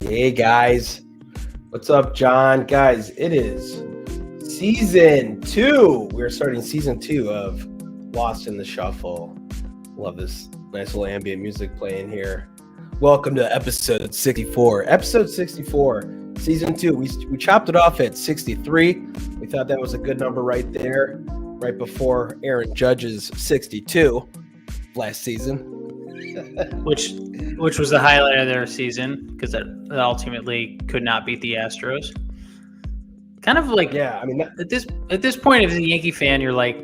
Hey guys, what's up, John? Guys, it is season 2. We're starting season 2 of Lost in the Shuffle. Love this nice little ambient music playing here. Welcome to episode 64. Episode 64, season 2. We chopped it off at 63. We thought that was a good number right there, right before Aaron Judge's 62 last season. Which was the highlight of their season because it ultimately could not beat the Astros. Kind of like, yeah, I mean, at this point, as a Yankee fan, you're like,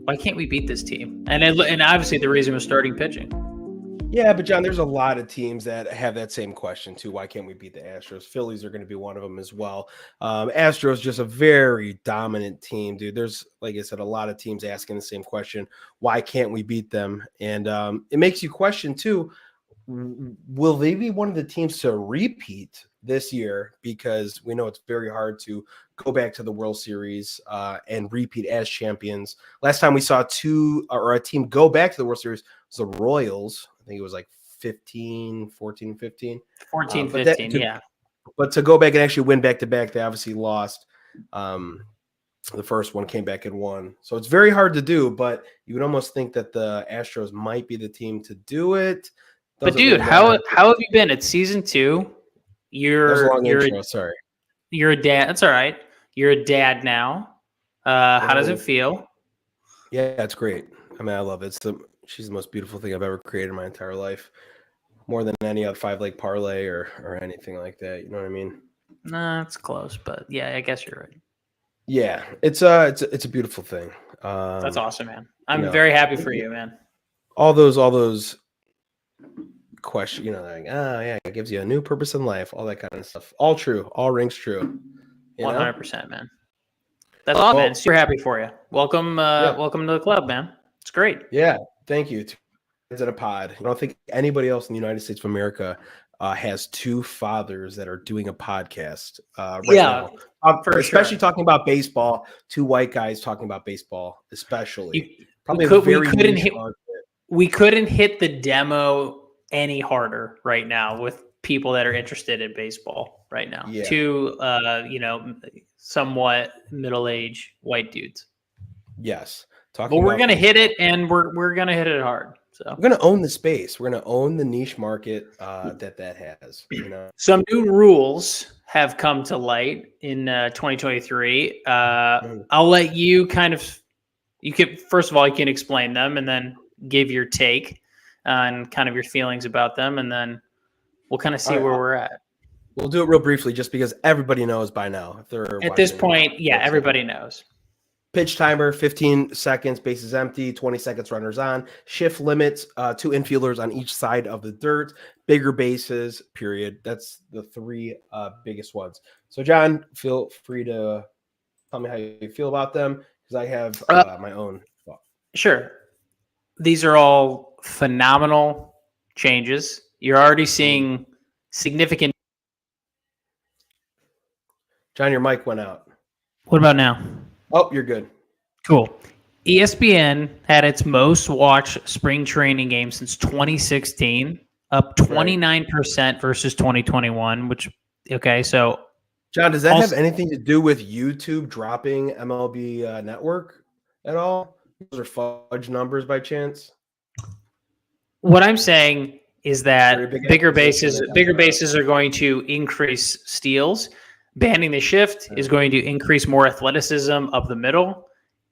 why can't we beat this team? And obviously the reason was starting pitching. Yeah, but John, there's a lot of teams that have that same question too. Why can't we beat the Astros? Phillies are going to be one of them as well. Astros just a very dominant team, dude. There's, like I said, a lot of teams asking the same question. Why can't we beat them? And it makes you question too, will they be one of the teams to repeat this year? Because we know it's very hard to go back to the World Series and repeat as champions. Last time we saw a team go back to the World Series was the Royals. I think it was like 15. Yeah. But to go back and actually win back-to-back, they obviously lost. The first one, came back and won. So it's very hard to do, but you would almost think that the Astros might be the team to do it. But dude, how have you been? It's season 2. You're a dad. That's all right. You're a dad now. How does it feel? Yeah, it's great. I mean, I love it. She's the most beautiful thing I've ever created in my entire life. More than any other 5-leg parlay or anything like that. You know what I mean? Nah, it's close, but yeah, I guess you're right. Yeah, it's a beautiful thing. That's awesome, man. I'm very happy for you, man. All those questions, like, yeah, it gives you a new purpose in life, all that kind of stuff. All true, all rings true. 100%, man. That's all, man. Super happy for you. Welcome to the club, man. It's great. Yeah, thank you. It's in a pod. I don't think anybody else in the United States of America has 2 fathers that are doing a podcast now. Especially talking about baseball. 2 white guys talking about baseball, especially. We couldn't hit the demo any harder right now with people that are interested in baseball right now. Yeah. 2, somewhat middle-aged white dudes. Yes. But we're going to hit it, and we're going to hit it hard. So we're going to own the space. We're going to own the niche market that has. Some new rules have come to light in 2023. I'll let you first of all, you can explain them and then give your take on kind of your feelings about them, and then we'll kind of see where we're at. We'll do it real briefly just because everybody knows by now. At this point, everybody knows. Pitch timer, 15 seconds, bases empty, 20 seconds, runners on. Shift limits, 2 infielders on each side of the dirt. Bigger bases, period. That's the 3 biggest ones. So, John, feel free to tell me how you feel about them, because I have my own thought. Sure. These are all phenomenal changes. You're already seeing significant. John, your mic went out. What about now? Oh, you're good. Cool. ESPN had its most watched spring training game since 2016, up 29% versus 2021, so. John, does that have anything to do with YouTube dropping MLB Network at all? Those are fudge numbers by chance? What I'm saying is that bigger bases are going to increase steals. Banning the shift is going to increase more athleticism up the middle.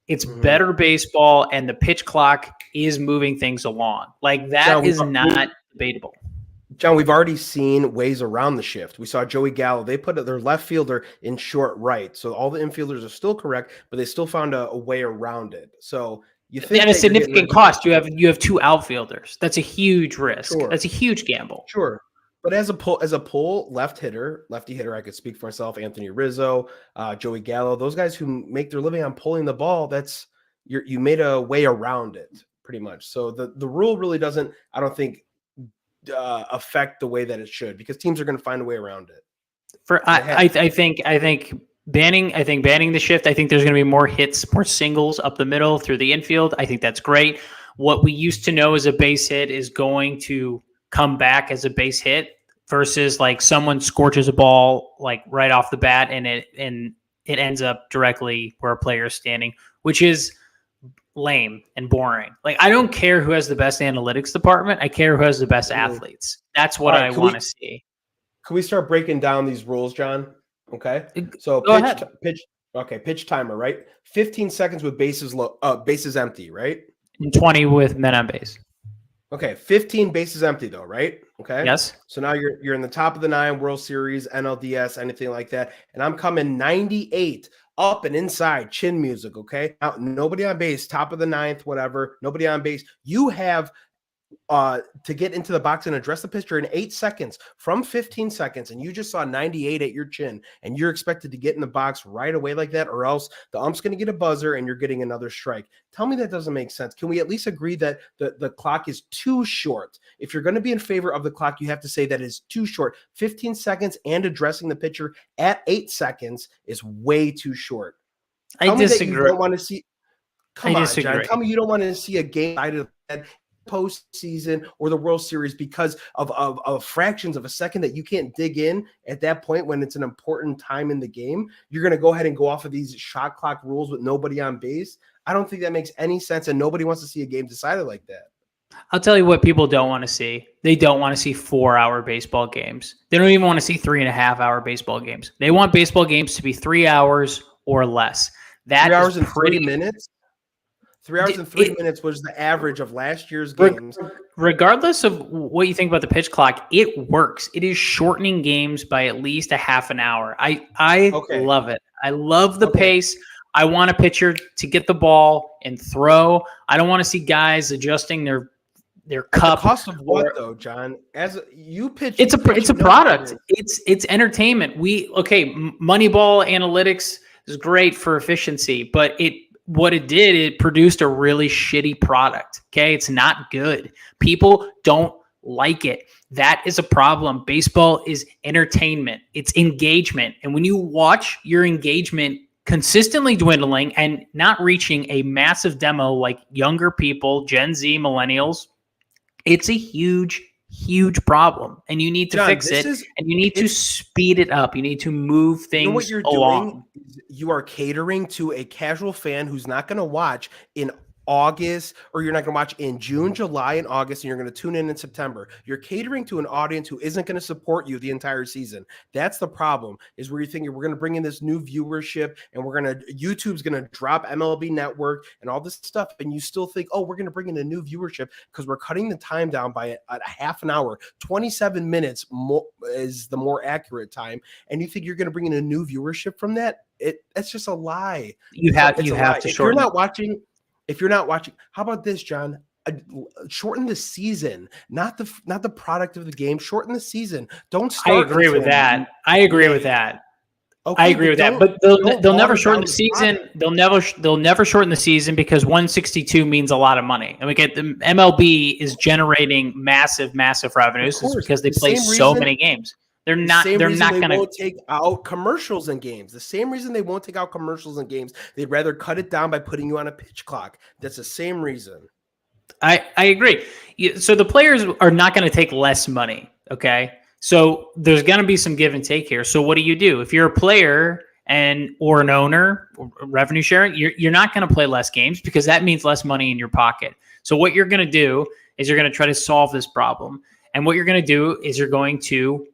It's better baseball, and the pitch clock is moving things along. Like, that John, is not debatable. John, we've already seen ways around the shift. We saw Joey Gallo. They put their left fielder in short right. So all the infielders are still correct, but they still found a way around it. So you think at a significant cost, you have two outfielders. That's a huge risk. Sure. That's a huge gamble. Sure. But as a pull lefty hitter, I could speak for myself. Anthony Rizzo, Joey Gallo, those guys who make their living on pulling the ball. That's you made a way around it pretty much. So the rule really doesn't, I don't think, affect the way that it should, because teams are going to find a way around it. I think banning the shift. I think there's going to be more hits, more singles up the middle through the infield. I think that's great. What we used to know as a base hit is going to come back as a base hit, versus like someone scorches a ball like right off the bat and it ends up directly where a player is standing, which is lame and boring. Like, I don't care who has the best analytics department. I care who has the best athletes. That's what I want to see. Can we start breaking down these rules, John? Okay. So pitch timer, right? 15 seconds with bases empty, right? And 20 with men on base. Okay, 15 bases empty though, right? Okay. Yes. So now you're in the top of the 9, World Series, NLDS, anything like that, and I'm coming 98 up and inside, chin music. Okay. Now nobody on base, top of the 9th, whatever. Nobody on base. You have to get into the box and address the pitcher in 8 seconds from 15 seconds, and you just saw 98 at your chin, and you're expected to get in the box right away like that, or else the ump's going to get a buzzer and you're getting another strike. Tell me that doesn't make sense. Can we at least agree that the clock is too short? If you're going to be in favor of the clock, you have to say that it's too short. 15 seconds and addressing the pitcher at 8 seconds is way too short. I disagree. You don't want to see. Come on, John. Tell me you don't want to see a game side of that postseason or the World Series because of fractions of a second that you can't dig in at that point when it's an important time in the game. You're going to go ahead and go off of these shot clock rules with nobody on base. I don't think that makes any sense, and nobody wants to see a game decided like that. I'll tell you what people don't want to see. They don't want to see 4-hour baseball games. They don't even want to see 3.5-hour baseball games. They want baseball games to be 3 hours or less. That 3 hours and 3 minutes? 3 hours and 3 minutes was the average of last year's games. Regardless of what you think about the pitch clock, it works. It is shortening games by at least a half an hour. I love it. I love the pace. I want a pitcher to get the ball and throw. I don't want to see guys adjusting their cup. The cost of what though, John? As you pitch, it's a product. It's entertainment. Moneyball analytics is great for efficiency, but it produced a really shitty product. Okay. It's not good. People don't like it. That is a problem. Baseball is entertainment. It's engagement. And when you watch your engagement consistently dwindling and not reaching a massive demo like younger people, Gen Z, millennials, it's a huge, huge problem. And you need to fix it. And you need to speed it up. You need to move things what you're along. Doing? You are catering to a casual fan who's not going to watch in August, or you're not going to watch in June, July, and August, and you're going to tune in September. You're catering to an audience who isn't going to support you the entire season. That's the problem, is where you're thinking we're going to bring in this new viewership, and YouTube's going to drop MLB Network and all this stuff, and you still think, oh, we're going to bring in a new viewership because we're cutting the time down by a half an hour. 27 minutes is the more accurate time, and you think you're going to bring in a new viewership from that? That's just a lie. You have to shorten. If you're not watching, how about this, John? Shorten the season, not the product of the game. Shorten the season. Don't start. I agree with that. Okay, I agree with that. But they'll never shorten the season. They'll never shorten the season because 162 means a lot of money. And we get the MLB is generating massive revenues because they play so many games. They're not going to take out commercials in games. The same reason they won't take out commercials in games. They'd rather cut it down by putting you on a pitch clock. That's the same reason. I agree. So the players are not going to take less money. Okay. So there's going to be some give and take here. So what do? If you're a player or an owner, or revenue sharing, you're not going to play less games because that means less money in your pocket. So what you're going to do is you're going to try to solve this problem. And what you're going to do is you're going to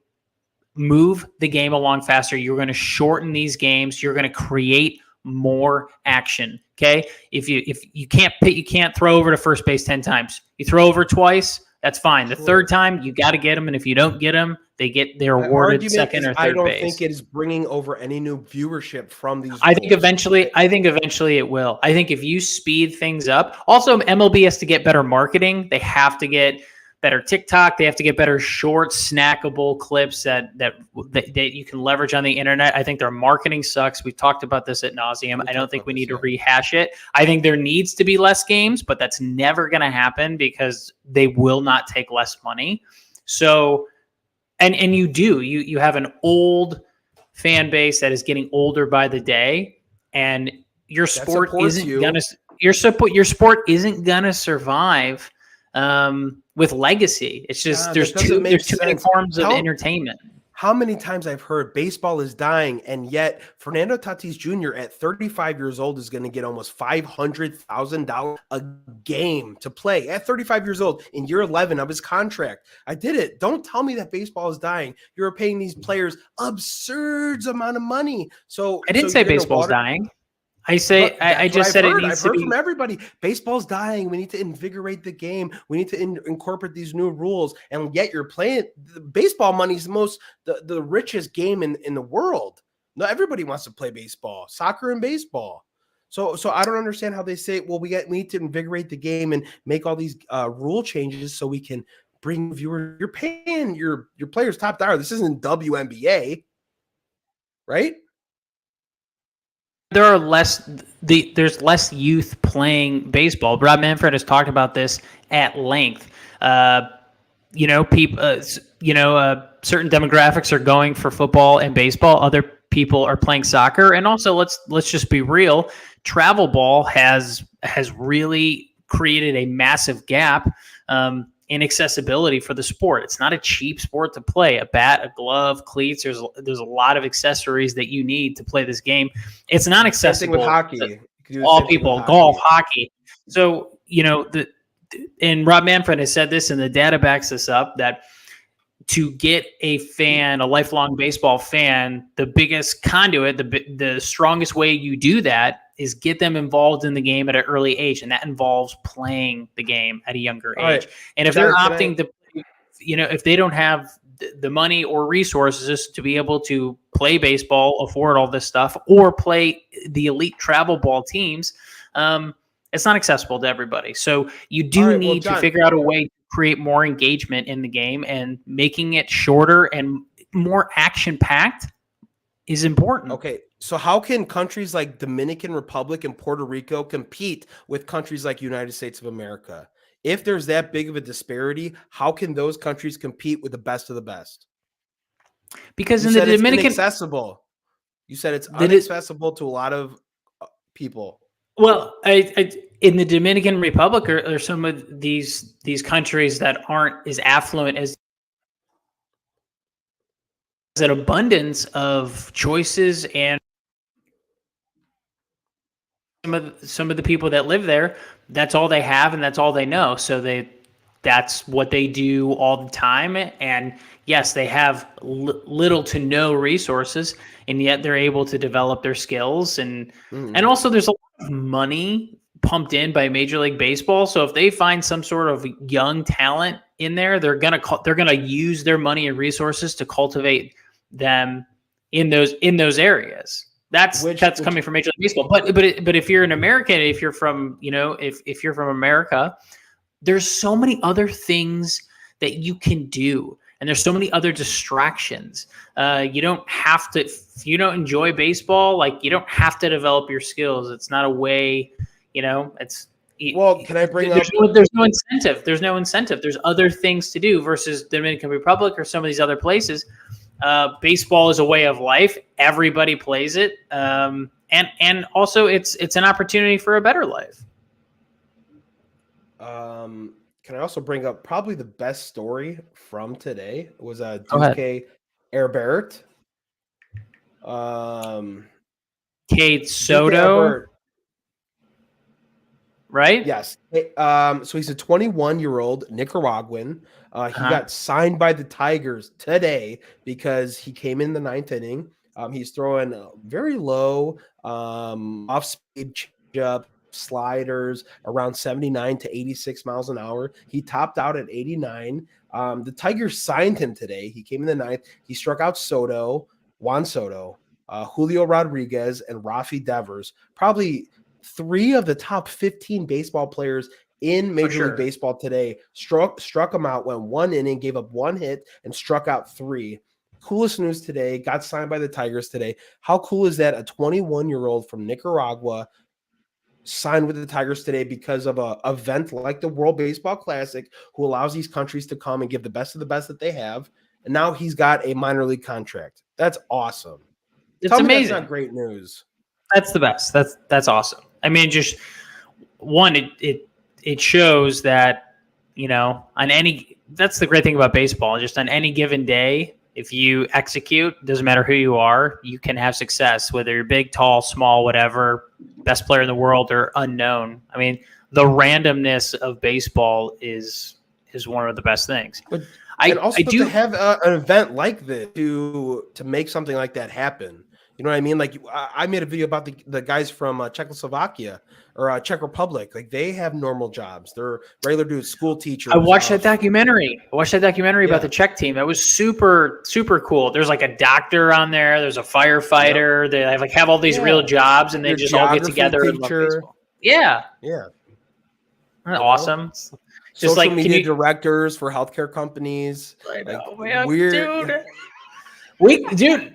move the game along faster. You're going to shorten these games. You're going to create more action. Okay, if you can't throw over to first base 10 times. You throw over twice, that's fine. The third time, you got to get them, and if you don't get them, they're My awarded argument second is or I third don't base. think it is bringing over any new viewership from these I think rules. eventually it will. I think if you speed things up, also MLB has to get better marketing. They have to get better TikTok. They have to get better short, snackable clips that you can leverage on the internet. I think their marketing sucks. We've talked about this ad nauseum. I don't think we need to rehash it. I think there needs to be less games, but that's never going to happen because they will not take less money. So, and you have an old fan base that is getting older by the day, and your sport isn't gonna survive with legacy. It's just there's too many forms of entertainment. How many times I've heard baseball is dying, and yet Fernando Tatis Jr. at 35 years old is going to get almost $500,000 a game to play at 35 years old in year 11 of his contract. I did it. Don't tell me that baseball is dying. You're paying these players absurd amount of money. So I didn't say baseball's dying. I just said it needs to be. I've heard from everybody. Baseball's dying. We need to invigorate the game. We need to incorporate these new rules. And yet you're playing the baseball money is the richest game in the world. No, everybody wants to play baseball, soccer and baseball. So I don't understand how they say, well, we need to invigorate the game and make all these rule changes so we can bring viewers. You're paying your players top dollar. This isn't WNBA, right? There's less youth playing baseball. Rob Manfred has talked about this at length. People, certain demographics are going for football and baseball. Other people are playing soccer. And also, let's just be real. Travel ball has really created a massive gap in accessibility for the sport. It's not a cheap sport to play. A bat, a glove, cleats. There's a lot of accessories that you need to play this game. It's not accessible. Same thing with hockey. All people, golf, hockey. So and Rob Manfred has said this, and the data backs this up, that to get a lifelong baseball fan, the biggest conduit, the strongest way you do that is get them involved in the game at an early age, and that involves playing the game at a younger age. Right. And if they're opting to, if they don't have the money or resources to be able to play baseball, afford all this stuff, or play the elite travel ball teams, it's not accessible to everybody. So you do need to figure out a way to create more engagement in the game, and making it shorter and more action-packed is important. Okay, so how can countries like Dominican Republic and Puerto Rico compete with countries like United States of America? If there's that big of a disparity, how can those countries compete with the best of the best? Because in the Dominican, it's inaccessible. You said it's inaccessible to a lot of people. Well, in the Dominican Republic are some of these countries that aren't as affluent as an abundance of choices, and some of the people that live there, that's all they have and that's all they know. So that's what they do all the time. And yes, they have little to no resources, and yet they're able to develop their skills. And also there's a lot of money pumped in by Major League Baseball. So if they find some sort of young talent in there, they're gonna use their money and resources to cultivate them in those areas. That's coming from Major League Baseball. But if you're an American, if you're from if you're from America, there's so many other things that you can do, and there's so many other distractions. You don't have to. If you don't enjoy baseball, like, you don't have to develop your skills. It's not a way. It's. Well, can I bring up? There's no incentive. There's no incentive. There's other things to do versus Dominican Republic or some of these other places. Baseball is a way of life. Everybody plays it, and also it's an opportunity for a better life. Can I also bring up probably the best story from today was Duque Herbert. Cade Soto, right? Yes. So he's a 21-year-old Nicaraguan. He got signed by the Tigers today because he came in the ninth inning. He's throwing very low off-speed up, sliders around 79 to 86 miles an hour. He topped out at 89. The Tigers signed him today. He came in the ninth. He struck out Juan Soto, Julio Rodriguez, and Rafi Devers. Probably 3 of the top 15 baseball players in Major League Baseball today struck him out, went 1 inning, gave up 1 hit, and struck out 3. Coolest news today, got signed by the Tigers today. How cool is that? A 21-year-old from Nicaragua signed with the Tigers today because of an event like the World Baseball Classic, who allows these countries to come and give the best of the best that they have. And now he's got a minor league contract. That's awesome. It's amazing. That's not great news. That's the best. That's awesome. I mean, just one, it shows that, that's the great thing about baseball. Just on any given day, if you execute, doesn't matter who you are, you can have success, whether you're big, tall, small, whatever, best player in the world or unknown. I mean, the randomness of baseball is one of the best things. But to have an event like this to make something like that happen. You know what I mean? Like, I made a video about the guys from Czechoslovakia or Czech Republic. Like, they have normal jobs. They're regular dudes, school teachers. I watched that documentary. About the Czech team. That was super, super cool. There's like a doctor on there. There's a firefighter. Yep. They have all these real jobs, and they just all get together and love baseball. Yeah. Yeah. Awesome. Just social like media directors for healthcare companies. I know, man, weird. Dude.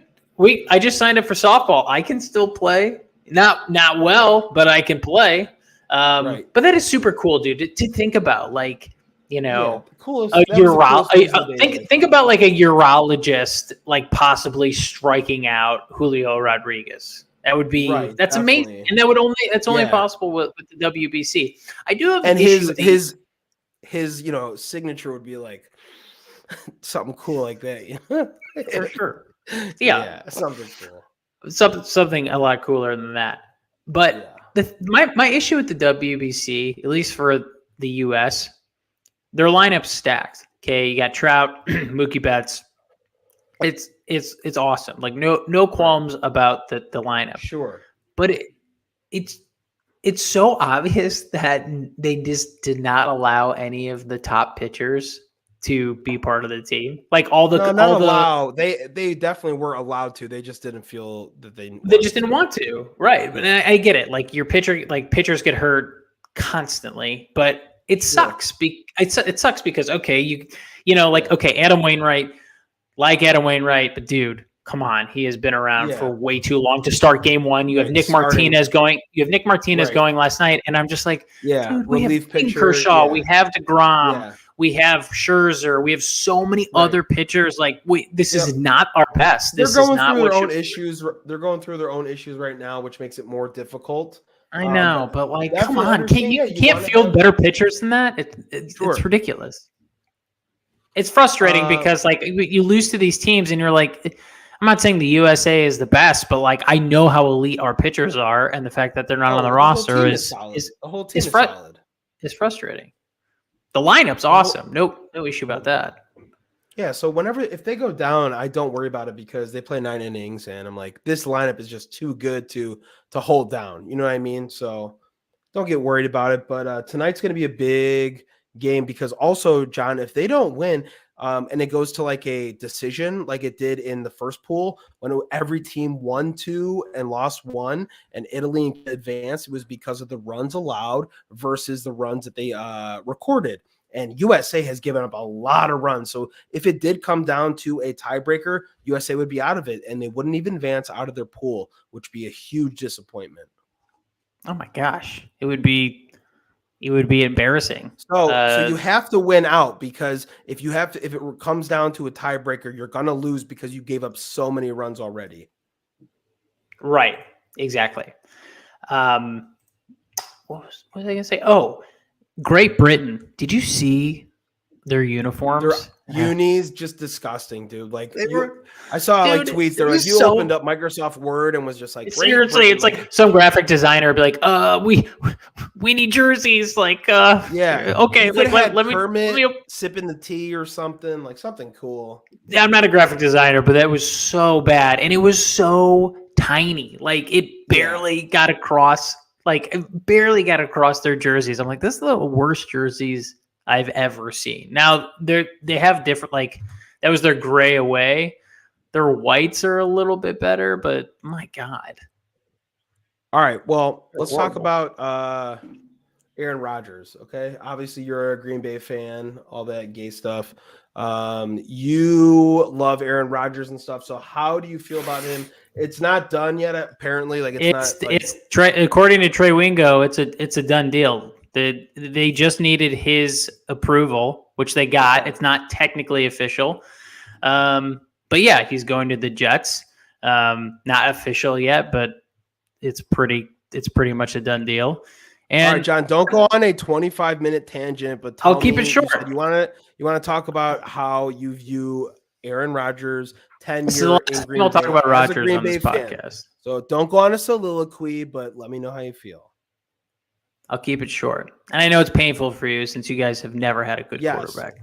I just signed up for softball. I can still play. Not well, but I can play. But that is super cool, dude, to think about. Like, coolest, think about like a urologist, like possibly striking out Julio Rodriguez. That would be that's definitely amazing, and that's only possible with the WBC. I do have and his signature would be like something cool like that. For sure. Yeah, something cool. Something a lot cooler than that. But my issue with the WBC, at least for the US, their lineup's stacked. Okay, you got Trout, Mookie Betts. It's awesome. Like no qualms about the lineup. Sure. But it's so obvious that they just did not allow any of the top pitchers to be part of the team. Like they definitely were allowed to. They just didn't feel that they just didn't want to. Right. But I get it. Like pitchers get hurt constantly, but it sucks. It sucks because Adam Wainwright, but dude, come on. He has been around for way too long to start game one. You have Nick Martinez going. Going last night, and I'm just like, dude, we have Kershaw, we have DeGrom, we have Scherzer, we have so many other pitchers. Like, this is not our best. They're going through their own issues. They're going through their own issues right now, which makes it more difficult. I know, but like, come on, you can't field better pitchers than that. It's ridiculous. It's frustrating because like you lose to these teams, and you're like, I'm not saying the USA is the best, but like I know how elite our pitchers are, and the fact that they're not on the roster is solid. It's frustrating. The lineup's awesome. No issue about that. Yeah, so if they go down, I don't worry about it because they play 9 innings, and I'm like, this lineup is just too good to hold down. You know what I mean? So don't get worried about it. But tonight's going to be a big game because also, John, if they don't win, and it goes to like a decision like it did in the first pool when every team won 2 and lost 1 and Italy advanced, it was because of the runs allowed versus the runs that they recorded. And USA has given up a lot of runs. So if it did come down to a tiebreaker, USA would be out of it and they wouldn't even advance out of their pool, which would be a huge disappointment. Oh my gosh. It would be embarrassing. So you have to win out because if it comes down to a tiebreaker, you're going to lose because you gave up so many runs already. Right. Exactly. What was I going to say? Oh, Great Britain. Did you see their uniforms? Their unis, just disgusting, dude. Like I saw like tweets. They're like, you opened up Microsoft Word and was just like, seriously, it's like some graphic designer be like, we need jerseys. Like, okay, like let me sipping the tea or something, like something cool. Yeah, I'm not a graphic designer, but that was so bad, and it was so tiny. Like it barely got across like barely got across their jerseys. I'm like, this is the worst jerseys I've ever seen. Now they have different, like that was their gray away. Their whites are a little bit better, but my God. All right. Well, let's talk Horrible. about Aaron Rodgers. Okay. Obviously, you're a Green Bay fan, all that gay stuff. You love Aaron Rodgers and stuff. So how do you feel about him? It's not done yet, apparently. Like according to Trey Wingo, it's a done deal. They just needed his approval, which they got. Okay. It's not technically official. But yeah, he's going to the Jets. Not official yet, but it's pretty much a done deal. And all right, John, don't go on a 25-minute tangent, but I'll keep it short. You want to talk about how you view Aaron Rodgers' tenure. This is the last time I'll talk about Rodgers on this podcast. So don't go on a soliloquy, but let me know how you feel. I'll keep it short. And I know it's painful for you since you guys have never had a good quarterback.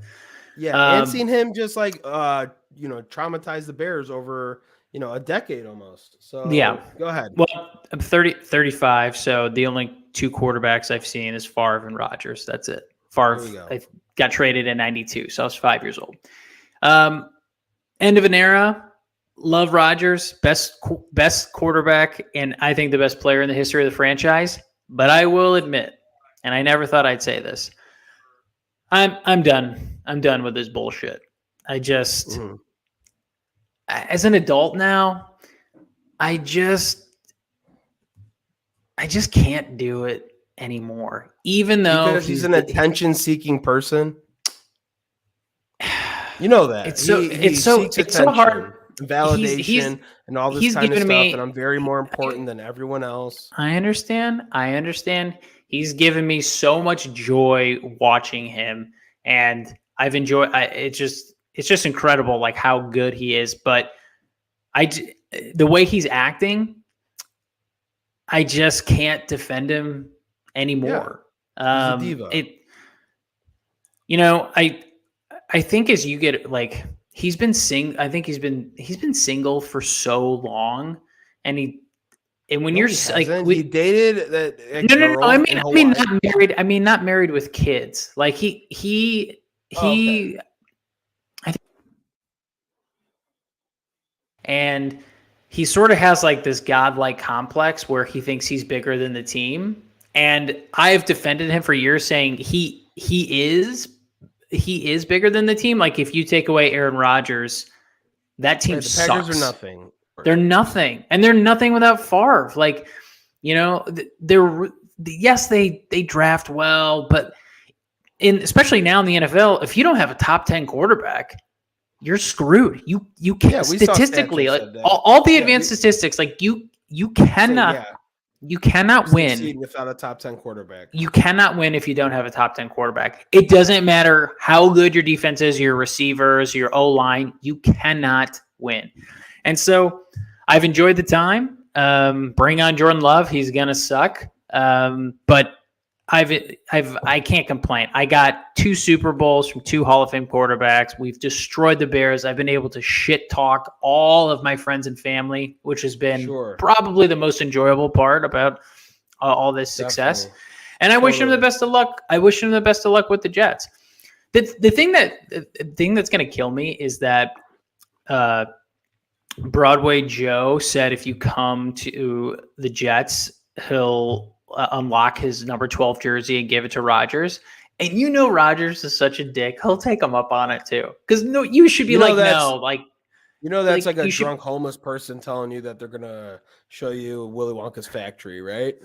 Yeah, and seen him just like traumatize the Bears over a decade almost. So yeah, go ahead. Well, I'm 35, so the only two quarterbacks I've seen is Favre and Rodgers. That's it. Favre, I got traded in 92, so I was 5 years old. End of an era. Love Rodgers, best quarterback, and I think the best player in the history of the franchise. But I will admit, and I never thought I'd say this, I'm done. I'm done with this bullshit. I just, as an adult now, I just can't do it anymore. Even though because he's an attention-seeking person. You know that. It's so hard. Validation and all this kind of stuff, and I'm very more important than everyone else. I understand. He's given me so much joy watching him, and I've enjoyed. It's just incredible, like how good he is. But the way he's acting, I just can't defend him anymore. Yeah, he's a diva. I think as you get like. He's been single for so long, and when you're like he dated that. No. I mean not married. I mean not married with kids. Like he. I think, and he sort of has like this godlike complex where he thinks he's bigger than the team, and I've defended him for years, saying he is bigger than the team. Like if you take away Aaron Rodgers, that team sucks. The Packers are nothing. They're nothing, and they're nothing without Favre. Like, they draft well, but especially now in the NFL, if you don't have a top 10 quarterback, you're screwed. You can't statistically, like all the advanced statistics, like you cannot. You cannot win without a top 10 quarterback. You cannot win if you don't have a top 10 quarterback. It doesn't matter how good your defense is, your receivers, your O-line. You cannot win. And so I've enjoyed the time. Bring on Jordan Love. He's going to suck. But I can't complain. I got 2 Super Bowls from 2 Hall of Fame quarterbacks. We've destroyed the Bears. I've been able to shit talk all of my friends and family, which has been probably the most enjoyable part about all this success. Definitely. And I wish him the best of luck. I wish him the best of luck with the Jets. The thing that's going to kill me is that Broadway Joe said if you come to the Jets, he'll unlock his number 12 jersey and give it to Rodgers. And Rodgers is such a dick. He'll take him up on it too. Because you should be that's like a drunk homeless person telling you that they're gonna show you Willy Wonka's factory, right?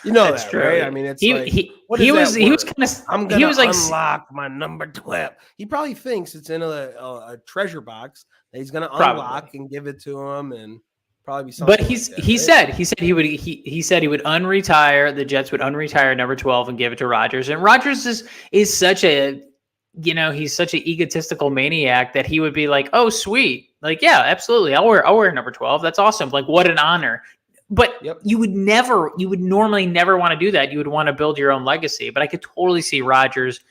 That's true. Right? I mean, it's he was unlock my number 12. He probably thinks it's in a treasure box that he's gonna unlock and give it to him and. Probably be something. But he said he would unretire, the Jets would unretire number 12 and give it to Rodgers. And Rodgers is such a he's such an egotistical maniac that he would be like, "Oh, sweet. Like, yeah, absolutely. I'll wear number 12. That's awesome. Like, what an honor." But you would normally never want to do that. You would want to build your own legacy. But I could totally see Rodgers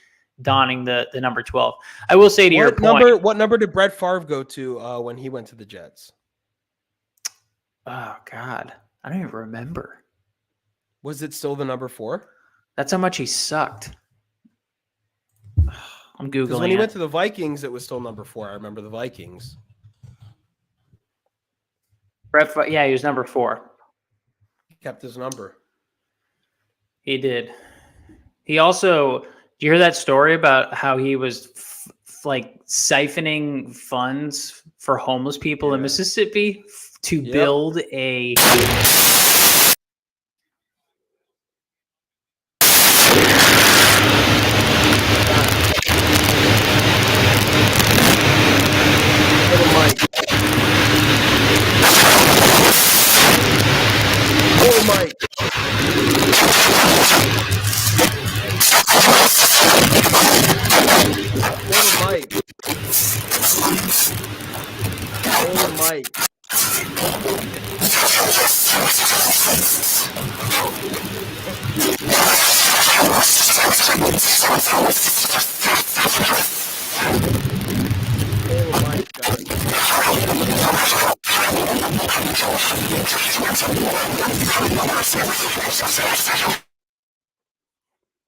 donning the number 12. I will say to your point. What number did Brett Favre go to when he went to the Jets? Oh God, I don't even remember. Was it still the number 4? That's how much he sucked. I'm Because Googling when he it. went to the Vikings, it was still number 4. I remember the Vikings. Yeah, he was number 4. He kept his number. He did. He also, do you hear that story about how he was like siphoning funds for homeless people in Mississippi to build a Mike.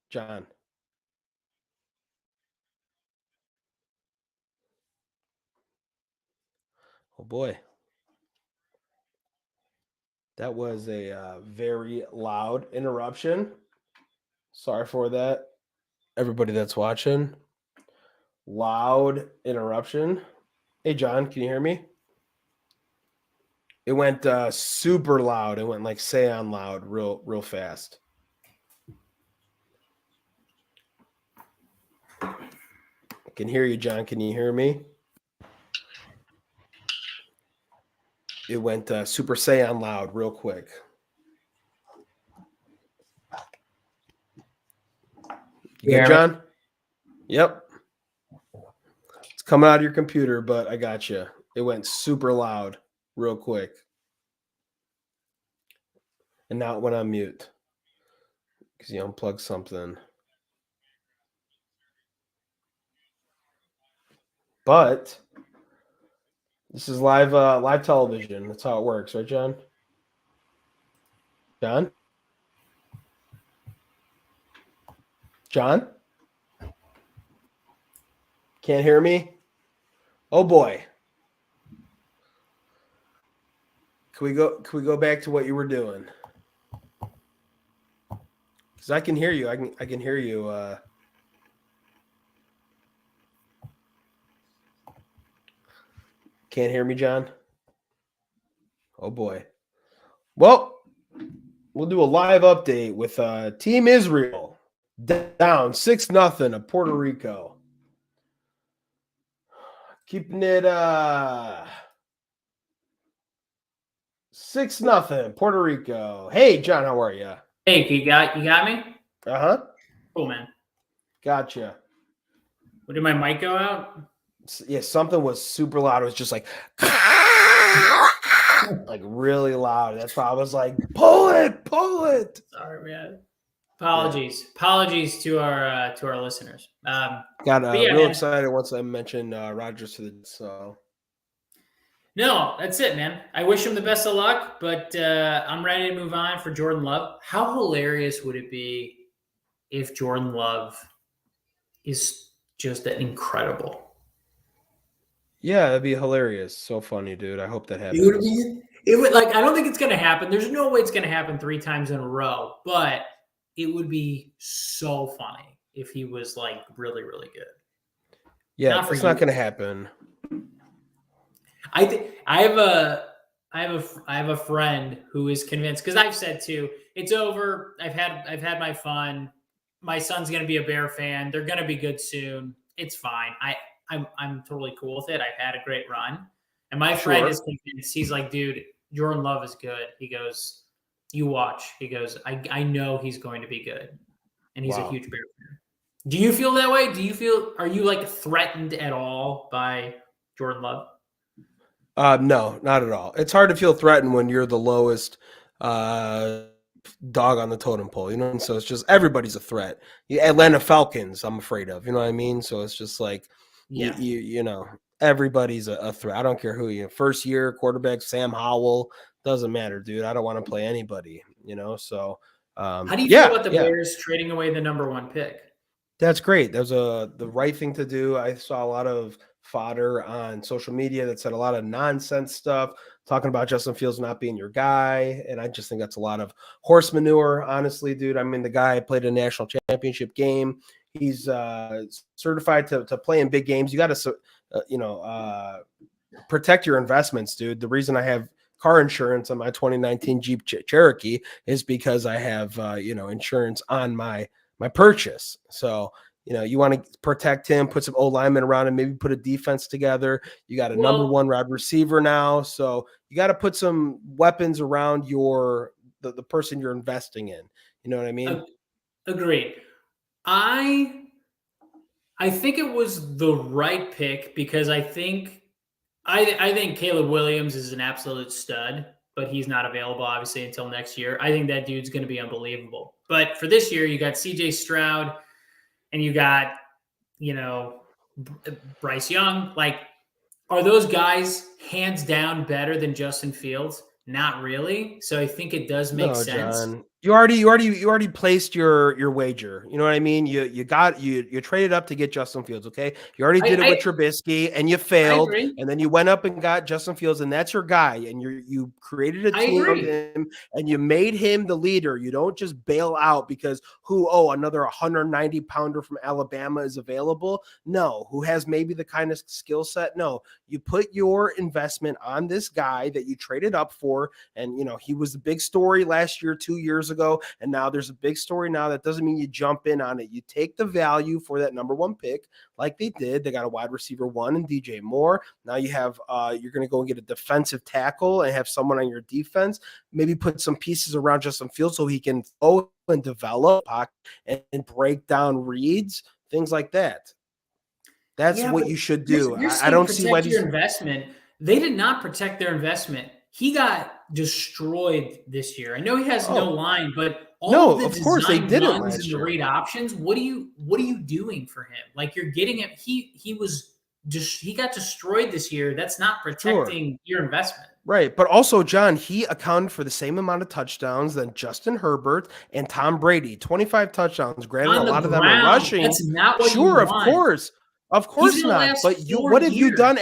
John. Oh boy. That was a very loud interruption. Sorry for that. Everybody that's watching. Loud interruption. Hey, John, can you hear me? It went super loud. It went like say on loud real fast. I can hear you, John. Can you hear me? It went super say on loud real quick. You good, John? Yep. It's coming out of your computer, but I got you. It went super loud real quick. And now it went on mute because you unplugged something. But this is live television. That's how it works, right, John? John? John? Can't hear me? Oh boy. Can we go back to what you were doing? Because I can hear you. I can hear you. Can't hear me, John? Oh boy. Well, we'll do a live update with Team Israel down 6-0 at Puerto Rico. Keeping it 6-0 Puerto Rico. Hey, John, how are you? Hey, you got me? Uh-huh. Cool, man. Gotcha. What, did my mic go out? Yeah, something was super loud. It was just like like really loud. That's why I was like, pull it. Sorry, man. Apologies to our listeners. Got real excited once I mentioned Rodgers to the so. No, that's it, man. I wish him the best of luck, but I'm ready to move on for Jordan Love. How hilarious would it be if Jordan Love is just incredible? Yeah, that'd be hilarious. So funny, dude. I hope that happens. It would I don't think it's gonna happen. There's no way it's gonna happen 3 times in a row, but it would be so funny if he was like really, really good. Yeah, it's not gonna happen. I have a friend who is convinced, because I've said too, it's over. I've had my fun. My son's gonna be a Bear fan. They're gonna be good soon. It's fine. I'm totally cool with it. I've had a great run. And my friend is convinced. He's like, dude, Jordan Love is good. He goes, you watch. He goes, I know he's going to be good. And he's a huge Bear fan. Do you feel that way? Are you like threatened at all by Jordan Love? No, not at all. It's hard to feel threatened when you're the lowest dog on the totem pole, you know? And so it's just everybody's a threat. Atlanta Falcons, I'm afraid of, you know what I mean? So it's just like, you know, everybody's a threat. I don't care who you first year quarterback, Sam Howell, doesn't matter, dude. I don't want to play anybody, you know? So How do you feel Yeah, about the yeah. Bears trading away the number 1 pick? That's great. That was the right thing to do. I saw a lot of fodder on social media that said a lot of nonsense stuff, talking about Justin Fields not being your guy, and I just think that's a lot of horse manure, honestly, dude. I mean, the guy played a national championship game. He's certified to play in big games. You got to, protect your investments, dude. The reason I have car insurance on my 2019 Jeep Cherokee is because I have insurance on my purchase. So you want to protect him, put some old linemen around him, maybe put a defense together. You got a number 1 wide receiver now, so you got to put some weapons around the person you're investing in. You know what I mean? Agreed. I think it was the right pick because I think Caleb Williams is an absolute stud, but he's not available obviously until next year. I think that dude's going to be unbelievable. But for this year, you got CJ Stroud and you got, Bryce Young. Like, are those guys hands down better than Justin Fields? Not really. So I think it does make No, sense. John. You already placed your wager. You know what I mean? You traded up to get Justin Fields, okay? You already did it with Trubisky and you I failed, agree. and then you went up and got Justin Fields, and that's your guy, and you created a I team of agree. him and you made him the leader. You don't just bail out because another 190 pounder from Alabama is available. No, who has maybe the kind of skill set? No, you put your investment on this guy that you traded up for. And, he was the big story last year, 2 years ago. And now there's a big story now. That doesn't mean you jump in on it. You take the value for that number 1 pick like they did. They got a wide receiver 1 and DJ Moore. Now you have, you're going to go and get a defensive tackle and have someone on your defense. Maybe put some pieces around Justin Fields so he can throw and develop and break down reads, things like that. That's what you should do. You're I saying don't see why protect your investment. They did not protect their investment. He got destroyed this year. I know he has no line, but all of the of course they design didn't runs last and the year. read options. What are you doing for him? Like, you're getting him. He got destroyed this year. That's not protecting your investment. Right. But also, John, he accounted for the same amount of touchdowns than Justin Herbert and Tom Brady. 25 touchdowns. Granted, a On the lot of them are ground, rushing. that's not what you Sure, of want. course. Of He's course gonna not. last But 4 what have you years. done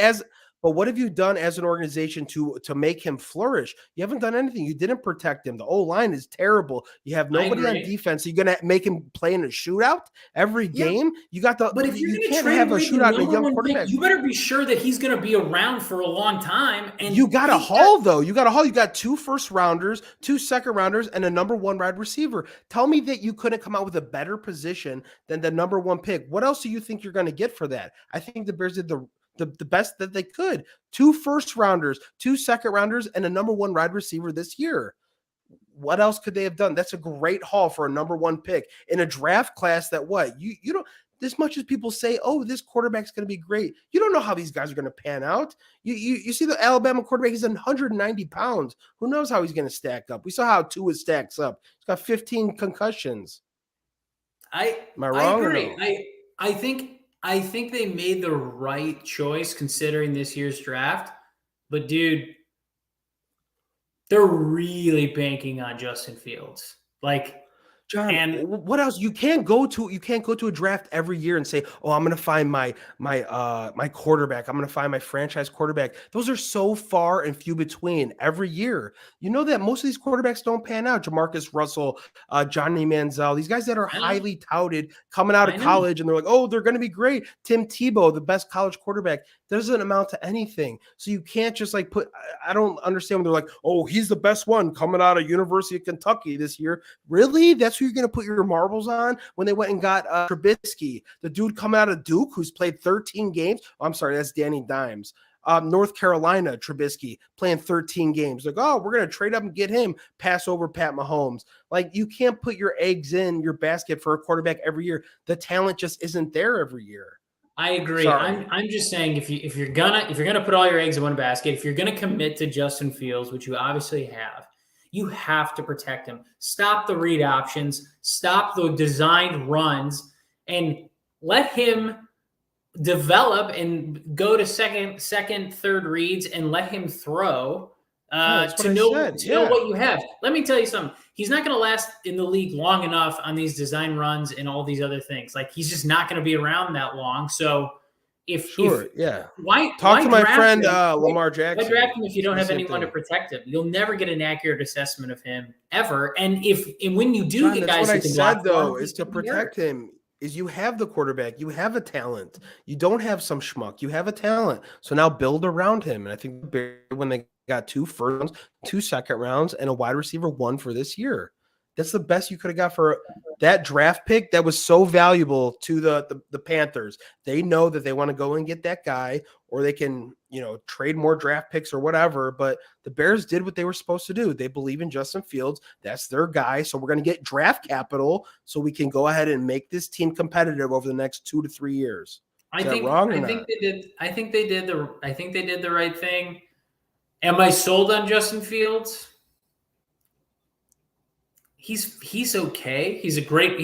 what have you done as an organization to make him flourish? You haven't done anything. You didn't protect him. The O-line is terrible. You have nobody on defense. You're going to make him play in a shootout every game? But if You you're can't trade have a away the shootout in a young 1 quarterback. pick, you better be sure that he's going to be around for a long time. And you got a haul, though. You got a haul. You got 2 first rounders, 2 second rounders, and a number 1 wide receiver. Tell me that you couldn't come out with a better position than the number 1 pick. What else do you think you're going to get for that? I think the Bears did the best that they could. 2 first rounders, 2 second rounders, and a number 1 wide receiver this year. What else could they have done? That's a great haul for a number 1 pick in a draft class that you don't, as much as people say, oh, this quarterback's going to be great. You don't know how these guys are going to pan out. You see the Alabama quarterback, he's 190 pounds. Who knows how he's going to stack up? We saw how Tua stacks up. He's got 15 concussions. Am I wrong? I agree. Or no? I think they made the right choice considering this year's draft. But dude, they're really banking on Justin Fields. Like, John, and what else? You can't go to a draft every year and say, "Oh, I'm going to find my quarterback. I'm going to find my franchise quarterback." Those are so far and few between every year. You know that most of these quarterbacks don't pan out. Jamarcus Russell, Johnny Manziel, these guys that are highly touted coming out of college, and they're like, "Oh, they're going to be great." Tim Tebow, the best college quarterback, doesn't amount to anything. So you can't just put. I don't understand when they're like, "Oh, he's the best one coming out of University of Kentucky this year." Really? That's who you're going to put your marbles on? When they went and got Trubisky, the dude coming out of Duke who's played 13 games. Oh, I'm sorry, that's Danny Dimes. North Carolina, Trubisky playing 13 games. Like, oh, we're going to trade up and get him, pass over Pat Mahomes. Like, you can't put your eggs in your basket for a quarterback every year. The talent just isn't there every year. I agree. Sorry. I'm just saying if you're gonna put all your eggs in one basket, if you're gonna commit to Justin Fields, which you obviously have, you have to protect him. Stop the read options, stop the designed runs, and let him develop and go to second, third reads and let him throw to know what you have. Let me tell you something. he's not going to last in the league long enough on these design runs and all these other things. Like, he's just not going to be around that long. So if Talk to my draft friend him? Lamar Why Jackson. draft him if you don't The have same anyone to thing. protect him? You'll never get an accurate assessment of him ever. And when you do John, get that's guys what who I can said block though, for him, is to protect him. Is you have the quarterback, you have a talent, you don't have some schmuck, you have a talent. So now build around him. And I think when they got 2 first rounds, 2 second rounds, and a wide receiver 1 for this year, that's the best you could have got for that draft pick that was so valuable to the Panthers. They know that they want to go and get that guy, or they can, trade more draft picks or whatever. But the Bears did what they were supposed to do. They believe in Justin Fields. That's their guy. So we're going to get draft capital so we can go ahead and make this team competitive over the next 2 to 3 years. Is that wrong or not? I think they did the right thing. Am I sold on Justin Fields? He's okay. He's a great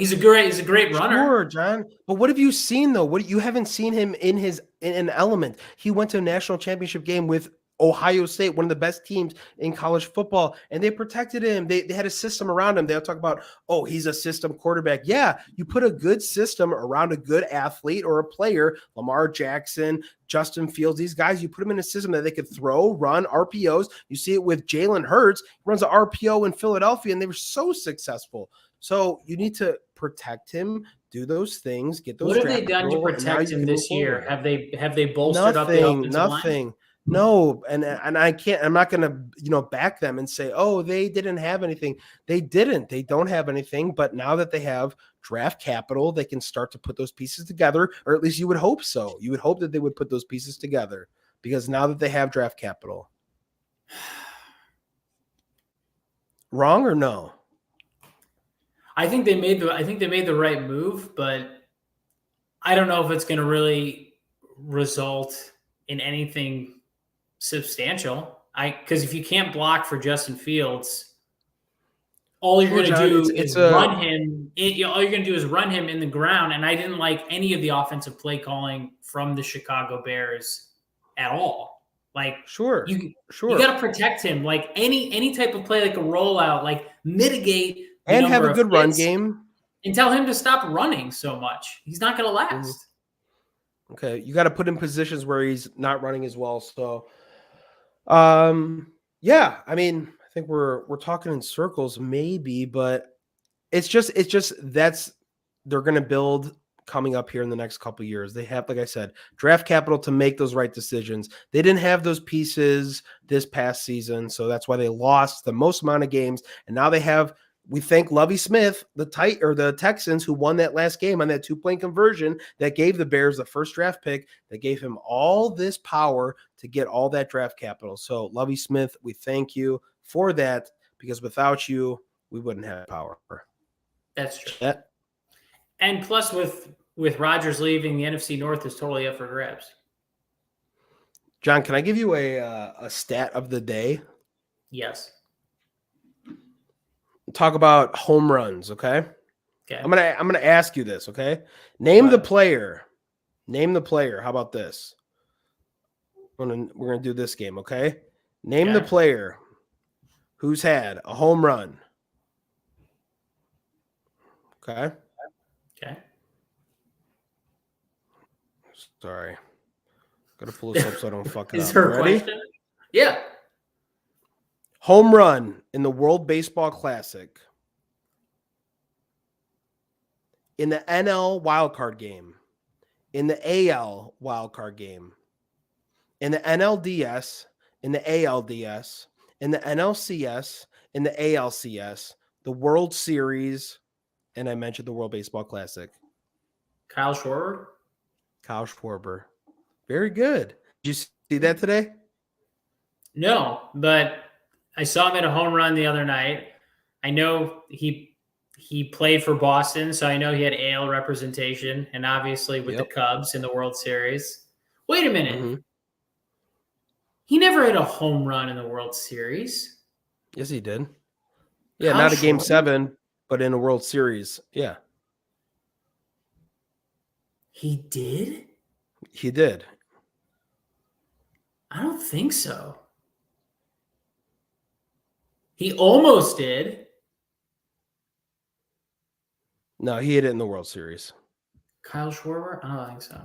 runner. Sure, John. But what have you seen though? You haven't seen him in an element. He went to a national championship game with Ohio State, one of the best teams in college football, and they protected him. They had a system around him. They'll talk about, oh, he's a system quarterback. Yeah, you put a good system around a good athlete or a player, Lamar Jackson, Justin Fields, these guys, you put them in a system that they could throw, run, RPOs. You see it with Jalen Hurts. He runs an RPO in Philadelphia, and they were so successful. So you need to protect him, do those things, get those. What have they done to protect him this year? Have they bolstered up the offensive line? Nothing. No, and I can't. I'm not going to back them and say, oh, they didn't have anything. They didn't. They don't have anything. But now that they have draft capital, they can start to put those pieces together, or at least you would hope so. You would hope that they would put those pieces together because now that they have draft capital. Wrong or no? I think they made the right move, but I don't know if it's going to really result in anything substantial. Because if you can't block for Justin Fields, all you're going to do is run him. All you're going to do is run him in the ground. And I didn't like any of the offensive play calling from the Chicago Bears at all. Like, you got to protect him. Like any type of play, like a rollout, like mitigate and have a good run game, and tell him to stop running so much. He's not going to last. Mm-hmm. Okay, you got to put him in positions where he's not running as well. So, yeah, I mean, I think we're talking in circles, maybe, but it's just that's they're going to build coming up here in the next couple of years. They have, like I said, draft capital to make those right decisions. They didn't have those pieces this past season, so that's why they lost the most amount of games. And now they have. We thank Lovie Smith, the Texans, who won that last game on that 2-point conversion that gave the Bears the first draft pick, that gave him all this power to get all that draft capital. So, Lovie Smith, we thank you for that, because without you, we wouldn't have power. That's true. And plus, with Rodgers leaving, the NFC North is totally up for grabs. John, can I give you a stat of the day? Yes. Talk about home runs, okay? Okay. I'm gonna ask you this, okay? Name the player. Name the player. How about this? We're gonna do this game, okay? Name the player who's had a home run. Okay. Okay. Sorry. Gotta pull this up so I don't fuck it up. Is there a question? Yeah. Home run in the World Baseball Classic, in the NL wildcard game, in the AL wildcard game, in the NLDS, in the ALDS, in the NLCS, in the ALCS, the World Series, and I mentioned the World Baseball Classic. Kyle Schwarber. Kyle Schwarber. Very good. Did you see that today? No, but I saw him at a home run the other night. I know he played for Boston, so I know he had AL representation, and obviously with the Cubs in the World Series. Wait a minute. Mm-hmm. He never had a home run in the World Series. Yes, he did. Yeah, not a Game 7, but in a World Series. Yeah. He did? He did. I don't think so. He almost did. No, he hit it in the World Series. Kyle Schwarber? I don't think so.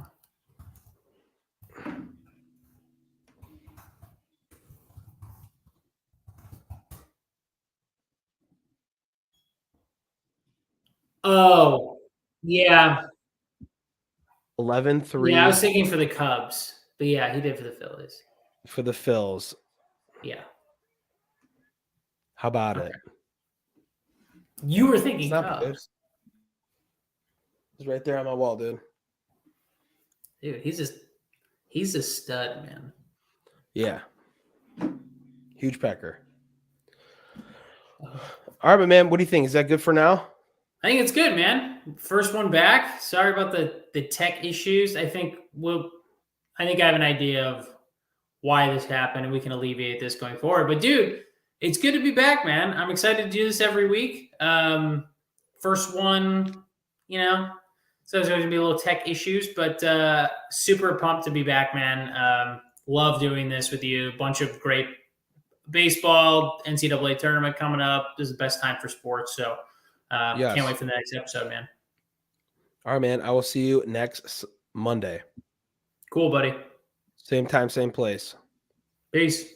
Oh, yeah. 11-3 Yeah, I was thinking for the Cubs. But yeah, he did for the Phillies. for the Phils. Yeah. How about Okay. it? You were It's thinking not bad. Cubs. It's right there on my wall, dude. Dude, he's a stud, man. Yeah. Huge pecker. All right, but man, what do you think? Is that good for now? I think it's good, man. First one back. Sorry about the tech issues. I think I have an idea of why this happened, and we can alleviate this going forward. But dude, it's good to be back, man. I'm excited to do this every week. First one, so there's going to be a little tech issues, but super pumped to be back, man. Love doing this with you. A bunch of great baseball, NCAA tournament coming up. This is the best time for sports. So Yes. can't wait for the next episode, man. All right, man. I will see you next Monday. Cool, buddy. Same time, same place. Peace.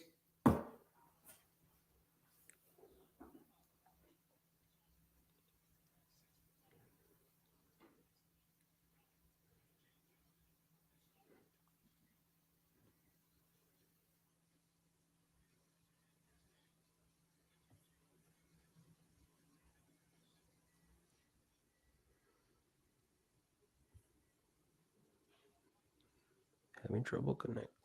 Having trouble connecting.